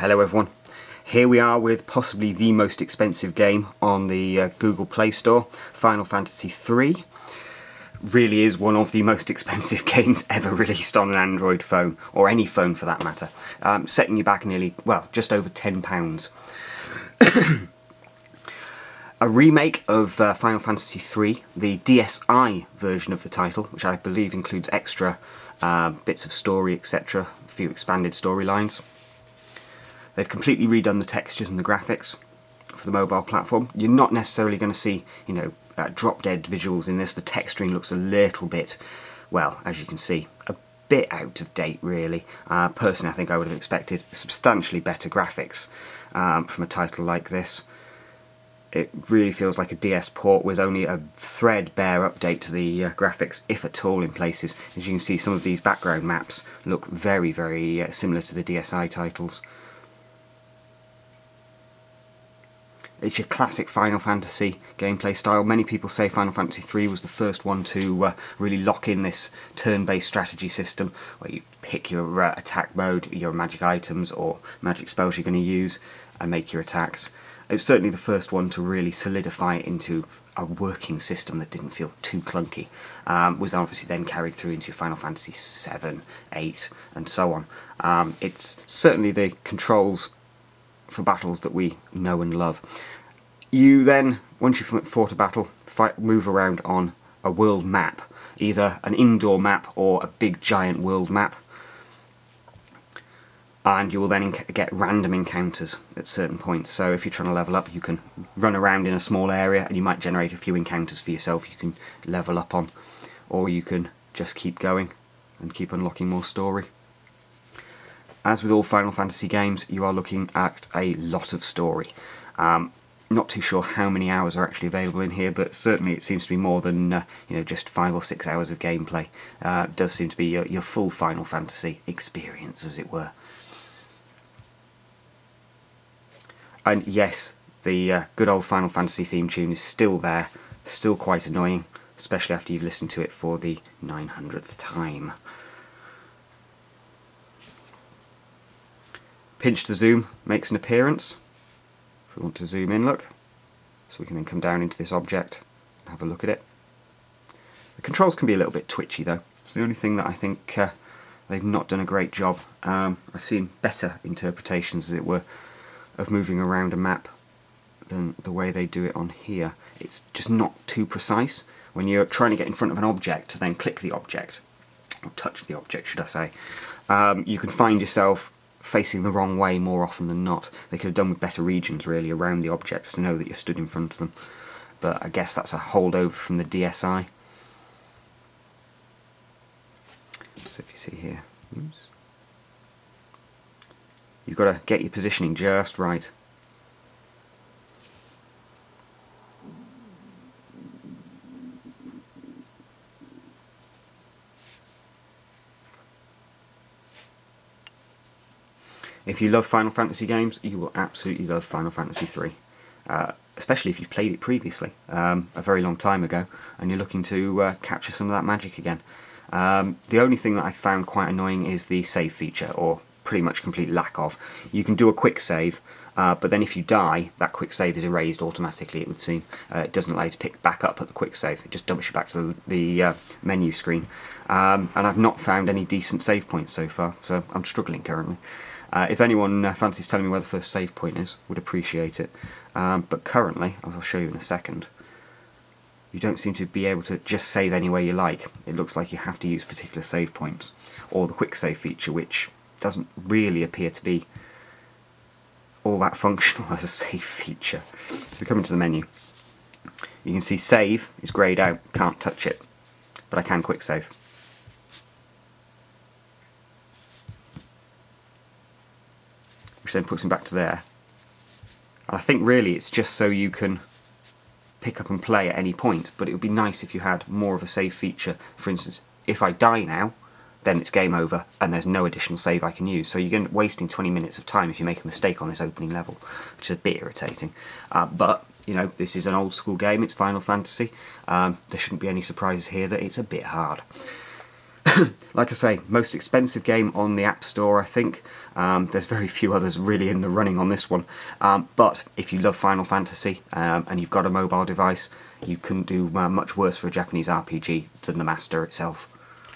Hello everyone. Here we are with possibly the most expensive game on the Google Play Store, Final Fantasy III. Really is one of the most expensive games ever released on an Android phone, or any phone for that matter. Setting you back nearly, well, just over £10. A remake of Final Fantasy III, the DSi version of the title, which I believe includes extra bits of story, etc., a few expanded storylines. They've completely redone the textures and the graphics for the mobile platform. You're not necessarily going to see, drop-dead visuals in this. The texturing looks a little bit, well, as you can see, a bit out of date really. Personally, I think I would have expected substantially better graphics from a title like this. It really feels like a DS port with only a threadbare update to the graphics, if at all, in places. As you can see, some of these background maps look very, very similar to the DSi titles. It's your classic Final Fantasy gameplay style. Many people say Final Fantasy III was the first one to really lock in this turn-based strategy system, where you pick your attack mode, your magic items or magic spells you're going to use, and make your attacks. It was certainly the first one to really solidify it into a working system that didn't feel too clunky. Was obviously then carried through into Final Fantasy VII, VIII, and so on. It's certainly the controls for battles that we know and love. You then, once you've fought a battle, move around on a world map, either an indoor map or a big giant world map, and you will then get random encounters at certain points. So if you're trying to level up, you can run around in a small area and you might generate a few encounters for yourself you can level up on, or you can just keep going and keep unlocking more story. As with all Final Fantasy games, you are looking at a lot of story. Not too sure how many hours are actually available in here, but certainly it seems to be more than just 5 or 6 hours of gameplay. It does seem to be your full Final Fantasy experience, as it were. And yes, the good old Final Fantasy theme tune is still there, still quite annoying, especially after you've listened to it for the 900th time. Pinch to zoom makes an appearance. If we want to zoom in, look. So we can then come down into this object and have a look at it. The controls can be a little bit twitchy though. It's the only thing that I think they've not done a great job. I've seen better interpretations, as it were, of moving around a map than the way they do it on here. It's just not too precise. When you're trying to get in front of an object to then click the object, or touch the object should I say, you can find yourself facing the wrong way more often than not. They could have done with better regions really around the objects to know that you're stood in front of them. But I guess that's a holdover from the DSi. So if you see here, oops, you've got to get your positioning just right. If you love Final Fantasy games, you will absolutely love Final Fantasy III. Especially if you've played it previously, a very long time ago, and you're looking to capture some of that magic again. The only thing that I found quite annoying is the save feature, or pretty much complete lack of. You can do a quick save, but then if you die, that quick save is erased automatically, it would seem. It doesn't allow you to pick back up at the quick save, it just dumps you back to the menu screen. And I've not found any decent save points so far, so I'm struggling currently. If anyone fancies telling me where the first save point is, would appreciate it. But currently, as I'll show you in a second, you don't seem to be able to just save anywhere you like. It looks like you have to use particular save points, or the quick save feature, which doesn't really appear to be all that functional as a save feature. If we come into the menu, you can see save is greyed out, can't touch it, but I can quick save. Which then puts him back to there. And I think really it's just so you can pick up and play at any point, but it would be nice if you had more of a save feature. For instance, if I die now, then it's game over and there's no additional save I can use. So you're wasting 20 minutes of time if you make a mistake on this opening level, which is a bit irritating. But, this is an old school game, it's Final Fantasy. There shouldn't be any surprises here that it's a bit hard. Like I say, most expensive game on the App Store, I think. There's very few others really in the running on this one. But if you love Final Fantasy and you've got a mobile device, you couldn't do much worse for a Japanese RPG than the Master itself.